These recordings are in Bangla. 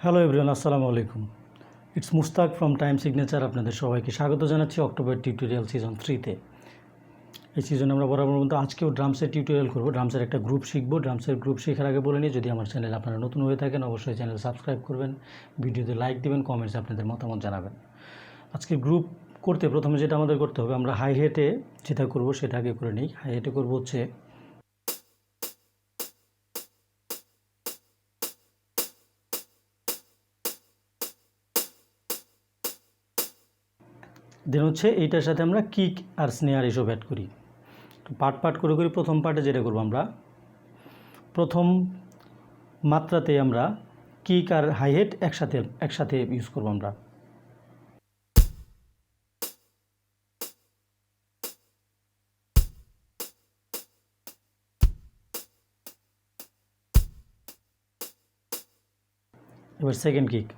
হ্যালো এভরিওয়ান, আসসালামু আলাইকুম। It's Mushtaq from time signature. আপনাদের সবাইকে স্বাগত জানাচ্ছি অক্টোবর টিউটোরিয়াল সিজন 3-তে। এই সিজনে আমরা বরাবর মতো আজকেও ড্রামসের টিউটোরিয়াল করব। ড্রামসের একটা গ্রুপ শিখবো। ড্রামসের গ্রুপ শেখার আগে বলে নিই, যদি আমার চ্যানেল আপনারা নতুন হয়ে থাকেন অবশ্যই চ্যানেল সাবস্ক্রাইব করবেন, ভিডিওতে লাইক দেবেন, কমেন্টসে আপনাদের মতামত জানাবেন। আজকে গ্রুপ করতে প্রথমে যেটা আমাদের করতে হবে, আমরা হাই হেটে যেটা করব সেটা আগে করে নিই। হাই হেটে করবো হচ্ছে দেন হচ্ছে এইটার সাথে আমরা কিক আর স্নেয়ার এসব অ্যাড করি। তো পার্ট করে প্রথম পার্টে যেটা করবো, আমরা প্রথম মাত্রাতে আমরা কিক আর হাইহেট একসাথে ইউজ করব আমরা। এবার সেকেন্ড কিক,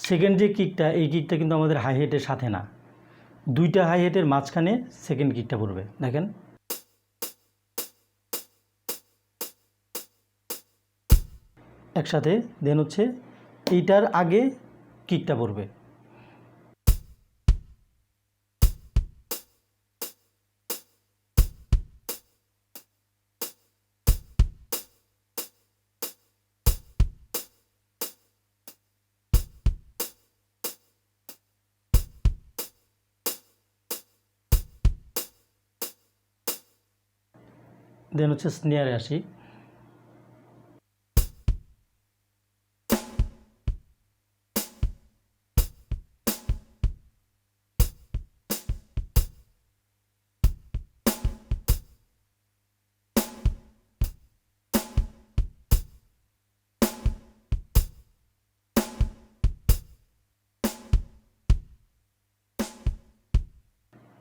সেকেন্ড যে কিকটা, এই কিকটা কিন্তু আমাদের হাই হেটের সাথে না, দুইটা হাই হেটের মাঝখানে সেকেন্ড কিকটা পড়বে। দেখেন, একসাথে। দেন হচ্ছে এইটার আগে কিকটা পড়বে। দেন হচ্ছে স্নেয়ারে আসি।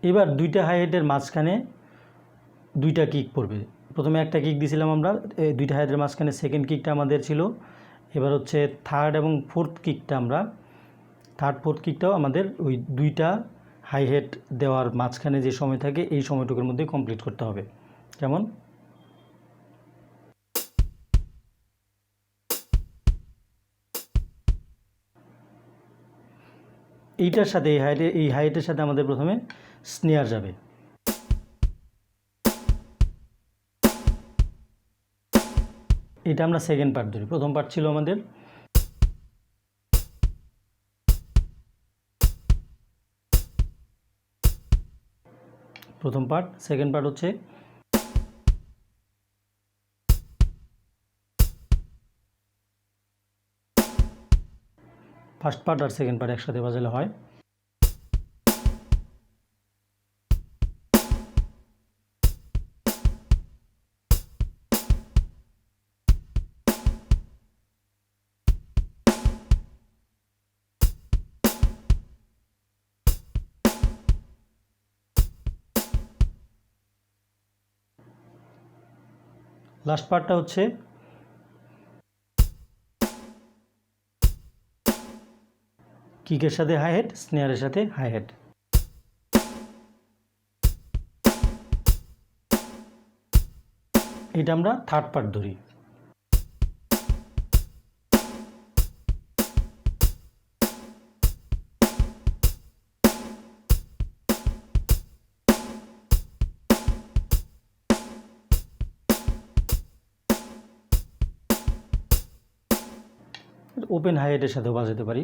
এবার দুইটা হাই হেটের মাঝখানে দুইটা কিক পড়বে। প্রথমে একটা কিক দিয়েছিলাম আমরা, দুইটা হাই হেটের মাঝখানে সেকেন্ড কিকটা আমাদের ছিল। এবার হচ্ছে থার্ড এবং ফোর্থ কিকটা আমরা, থার্ড ফোর্থ কিকটাও আমাদের ওই দুইটা হাই হেট দেওয়ার মাঝখানে যে সময় থাকে এই সময়টুকুর মধ্যে কমপ্লিট করতে হবে। যেমন এইটার সাথে এই হাইটের সাথে আমাদের প্রথমে স্নেয়ার যাবে। এটা আমরা সেকেন্ড পার্ট ধরি। প্রথম পার্ট ছিল আমাদের প্রথম পার্ট, সেকেন্ড পার্ট হচ্ছে ফার্স্ট পার্ট আর সেকেন্ড পার্ট একসাথে বাজালে হয়। লাস্ট পার্টটা হচ্ছে কিকের সাথে হাই হেড, স্নেয়ারের সাথে হাই হেড। এটা আমরা থার্ড পার্ট ধরি। ওপেন হাই হেডের সাথেও বাজাতে পারি।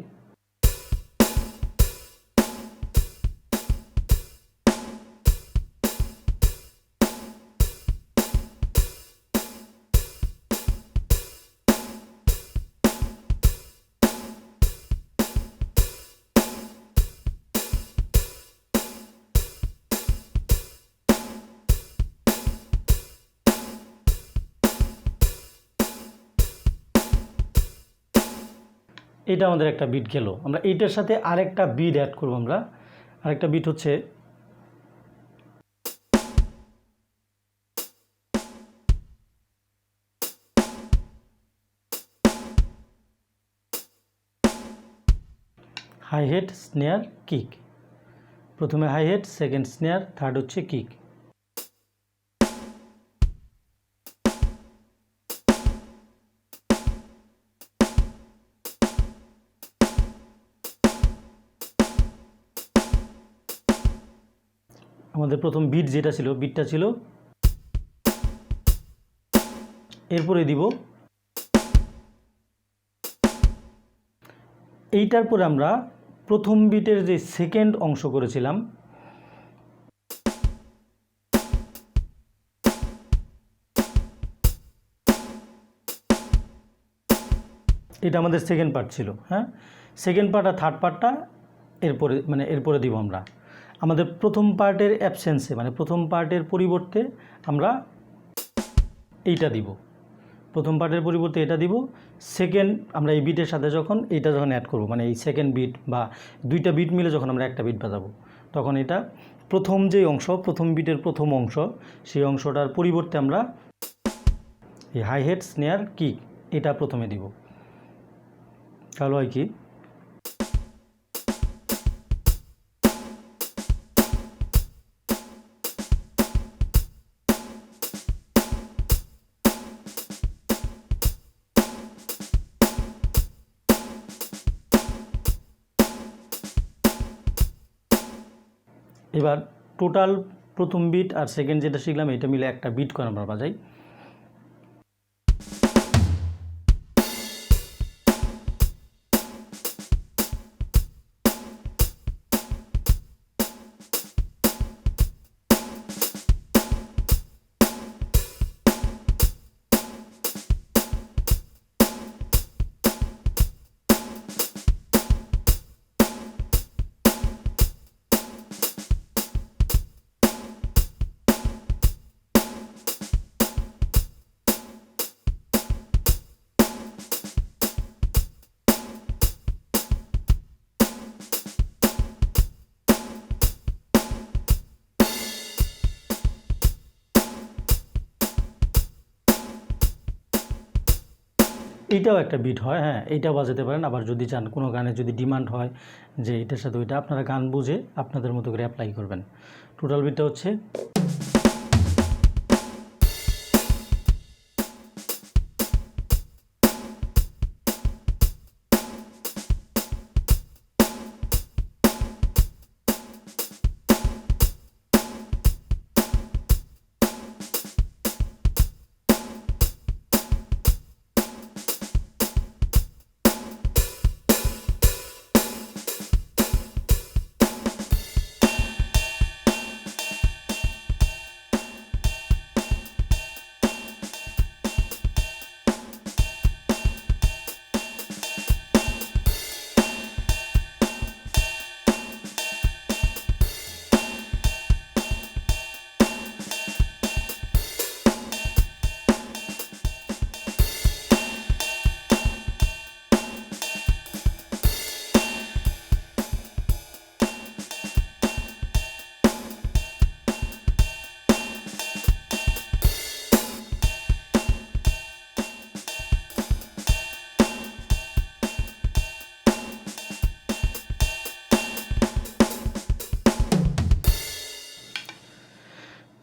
এটা আমাদের একটা বিট গেল। আমরা এইটার সাথে আরেকটা বিট অ্যাড করব। আমরা আরেকটা বিট হচ্ছে হাই হেড, স্নেয়ার, কিক। প্রথমে hi hat, second snare, third হচ্ছে কিক। আমাদের প্রথম বিট যেটা ছিল, বিটটা ছিল, এরপরে দিব এইটার পরে আমরা প্রথম বিটের যে সেকেন্ড অংশ করেছিলাম, এটা আমাদের সেকেন্ড পার্ট ছিল। হ্যাঁ, সেকেন্ড পার্ট আর থার্ড পার্টটা এরপরে দিব আমরা। আমাদের প্রথম পার্টের অ্যাবসেন্সে, মানে প্রথম পার্টের পরিবর্তে আমরা এইটা দিব। প্রথম পার্টের পরিবর্তে এটা দিব। সেকেন্ড আমরা এই বিটের সাথে যখন অ্যাড করব, মানে এই সেকেন্ড বিট বা দুইটা বিট মিলে যখন আমরা একটা বিট বাজাবো, তখন এটা প্রথম যে অংশ, প্রথম বিটের প্রথম অংশ, সেই অংশটার পরিবর্তে আমরা এই হাই হেড, স্নেয়ার, কিক এটা প্রথমে দিব। তাহলে হয় কি, এবার টোটাল প্রথম বিট আর সেকেন্ড যেটা শিখলাম এটা মিলে একটা বিট করে আমরা বাজাই। এইটাও একটা বিট হয়। হ্যাঁ, এইটাও বাজাতে পারেন। আবার যদি চান কোনো গানে যদি ডিমান্ড হয় যে এটার সাথে ওইটা, আপনারা গান বুঝে আপনাদের মতো করে অ্যাপ্লাই করবেন। টোটাল বিটটা হচ্ছে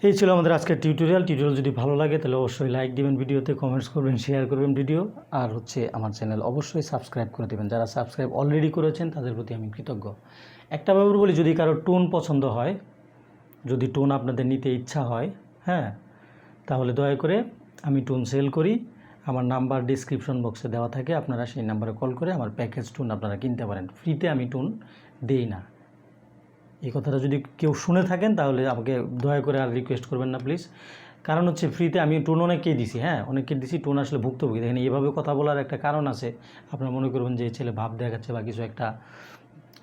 এই ছিল আমাদের আজকের টিউটোরিয়াল। যদি ভালো লাগে তাহলে অবশ্যই লাইক দিবেন ভিডিওতে, কমেন্টস করবেন, শেয়ার করবেন ভিডিও, আর আমার চ্যানেল অবশ্যই সাবস্ক্রাইব করে দেবেন। যারা সাবস্ক্রাইব অলরেডি করেছেন তাদের প্রতি আমি কৃতজ্ঞ। একটা ব্যাপার বলি, যদি কারো টোন পছন্দ হয়, যদি টোন আপনাদের নিতে ইচ্ছা হয়, হ্যাঁ, তাহলে দয়া করে, আমি টোন সেল করি, আমার নাম্বার ডিসক্রিপশন বক্সে দেওয়া থাকে, আপনারা সেই নাম্বারে কল করে আমার প্যাকেজ টোন আপনারা কিনতে পারেন। ফ্রিতে আমি টোন দেই না। এই কথাটা যদি কেউ শুনে থাকেন তাহলে আমাকে দয়া করে আর রিকোয়েস্ট করবেন না প্লিজ। কারণ হচ্ছে ফ্রিতে আমি টোন অনেককেই দিছি, হ্যাঁ, অনেককে দিছি, টোন আসলে ভুক্তভোগী। দেখেন, এইভাবে কথা বলার একটা কারণ আছে। আপনারা মনে করবেন যে ছেলে ভাব দেখাচ্ছে বা কিছু একটা।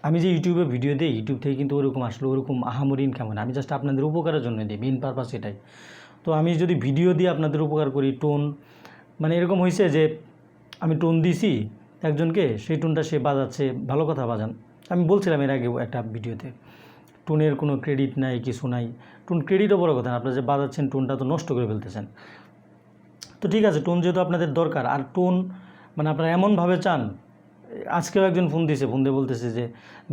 আমি যে ইউটিউবে ভিডিও দিই, ইউটিউব থেকে কিন্তু ওরকম আসলে ওরকম আহামরি ইনকাম হয় না। আমি জাস্ট আপনাদের উপকারের জন্য দিই, মেইন পারপাস এটাই। তো আমি যদি ভিডিও দিয়ে আপনাদের উপকার করি, টোন মানে এরকম হয়েছে যে আমি টোন দিছি একজনকে, সেই টোনটা সে বাজাচ্ছে, ভালো কথা বাজান। আমি বলছিলাম এর আগে একটা ভিডিওতে, টোনের কোনো ক্রেডিট নাই, কিছু নাই। টোন ক্রেডিটও বড় কথা না, আপনারা যে বাজাচ্ছেন টোনটা তো নষ্ট করে ফেলতেছেন। তো ঠিক আছে, টোন যেহেতু আপনাদের দরকার, আর টোন মানে আপনারা এমনভাবে চান আজকেও একজন ফোন দিয়েছে, ফোন দিয়ে বলতেছে যে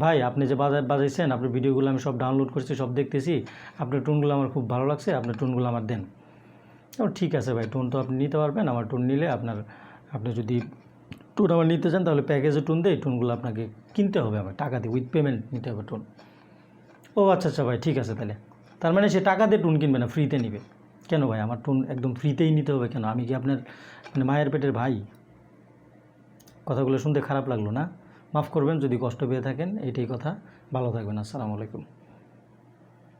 ভাই আপনি যে বাজাইছেন আপনার ভিডিওগুলো আমি সব ডাউনলোড করছি, সব দেখতেছি, আপনার টোনগুলো আমার খুব ভালো লাগছে, আপনার টোনগুলো আমার দেন। ঠিক আছে ভাই, টোন তো আপনি নিতে পারবেন, আমার টোন নিলে আপনি যদি টোন আমার নিতে চান তাহলে প্যাকেজে টোন দেয়, টোনগুলো আপনাকে কিনতে হবে, আমার টাকা দিয়ে উইথ পেমেন্ট নিতে হবে টোন। ও আচ্ছা আচ্ছা ভাই, ঠিক আছে তাহলে। তার মানে সে টাকা দিয়ে টোন কিনবে না, ফ্রিতে নিবে। কেন ভাই, আমার টোন একদম ফ্রিতেই নিতে হবে কেন? আমি কি আপনার মায়ের পেটের ভাই? কথাগুলো শুনতে খারাপ লাগলো না? মাফ করবেন যদি কষ্ট পেয়ে থাকেন, এটাই কথা। ভালো থাকবেন, আসসালামু আলাইকুম।